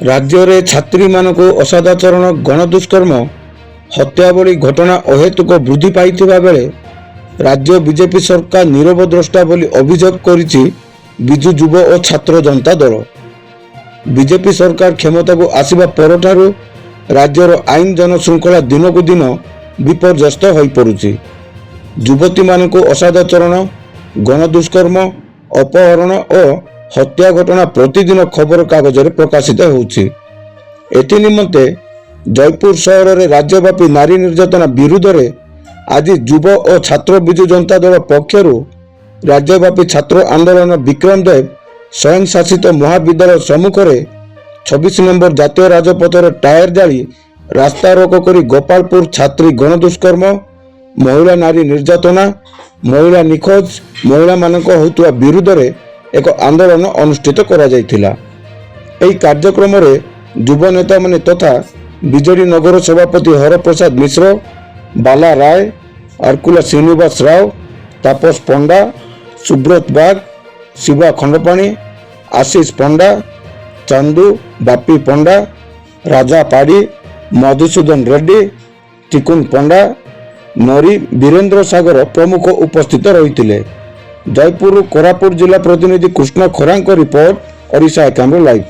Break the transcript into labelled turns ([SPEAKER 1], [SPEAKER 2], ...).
[SPEAKER 1] ରାଜ୍ୟରେ ଛାତ୍ରୀମାନଙ୍କୁ ଅସଦାଚରଣ, ଗଣଦୁଷ୍କର୍ମ, ହତ୍ୟା ଭଳି ଘଟଣା ଅହେତୁକ ବୃଦ୍ଧି ପାଇଥିବା ବେଳେ ରାଜ୍ୟ ବିଜେପି ସରକାର ନୀରବ ଦ୍ରଷ୍ଟା ବୋଲି ଅଭିଯୋଗ କରିଛି ବିଜୁ ଯୁବ ଓ ଛାତ୍ର ଜନତା ଦଳ। ବିଜେପି ସରକାର କ୍ଷମତାକୁ ଆସିବା ପରଠାରୁ ରାଜ୍ୟର ଆଇନ ଜନଶୃଙ୍ଖଳା ଦିନକୁ ଦିନ ବିପର୍ଯ୍ୟସ୍ତ ହୋଇପଡ଼ୁଛି। ଯୁବତୀମାନଙ୍କୁ ଅସଦାଚରଣ, ଗଣଦୁଷ୍କର୍ମ, ଅପହରଣ ଓ ହତ୍ୟା ଘଟଣା ପ୍ରତିଦିନ ଖବରକାଗଜରେ ପ୍ରକାଶିତ ହେଉଛି। ଏଥିନିମନ୍ତେ ଜୟପୁର ସହରରେ ରାଜ୍ୟବ୍ୟାପୀ ନାରୀ ନିର୍ଯାତନା ବିରୁଦ୍ଧରେ ଆଜି ଯୁବ ଓ ଛାତ୍ର ବିଜୁ ଜନତା ଦଳ ପକ୍ଷରୁ ରାଜ୍ୟବ୍ୟାପୀ ଛାତ୍ର ଆନ୍ଦୋଳନ ବିକ୍ରମ ଦେବ ସ୍ୱୟଂ ଶାସିତ ମହାବିଦ୍ୟାଳୟ ସମ୍ମୁଖରେ 26 ନମ୍ବର ଜାତୀୟ ରାଜପଥରେ ଟାୟାର ଜାଳି ରାସ୍ତାରୋକ କରି ଗୋପାଳପୁର ଛାତ୍ରୀ ଗଣଦୁଷ୍କର୍ମ, ମହିଳା ନାରୀ ନିର୍ଯାତନା, ମହିଳା ନିଖୋଜ ମହିଳାମାନଙ୍କ ହେଉଥିବା ବିରୁଦ୍ଧରେ ଏକ ଆନ୍ଦୋଳନ ଅନୁଷ୍ଠିତ କରାଯାଇଥିଲା। ଏହି କାର୍ଯ୍ୟକ୍ରମରେ ଯୁବ ନେତାମାନେ ତଥା ବିଜେଡି ନଗର ସଭାପତି ହରପ୍ରସାଦ ମିଶ୍ର, ବାଲା ରାୟ, ଆର୍କୁଲା ଶ୍ରୀନିବାସ ରାଓ, ତାପସ ପଣ୍ଡା, ସୁବ୍ରତ ବାଗ, ଶିବା ଖଣ୍ଡପାଣି, ଆଶିଷ ପଣ୍ଡା, ଚାନ୍ଦୁ, ବାପି ପଣ୍ଡା, ରାଜା ପାଢ଼ୀ, ମଧୁସୂଦନ ରେଡ୍ଡି, ଟିକୁନ ପଣ୍ଡା, ନରୀ, ବୀରେନ୍ଦ୍ର ସାଗର ପ୍ରମୁଖ ଉପସ୍ଥିତ ରହିଥିଲେ। ଜୟପୁରରୁ କୋରାପୁଟ ଜିଲ୍ଲା ପ୍ରତିନିଧି କୃଷ୍ଣ ଖରାଙ୍କ ରିପୋର୍ଟ, ଓଡ଼ିଶା ଏକାମ୍ର ଲାଇଭ୍।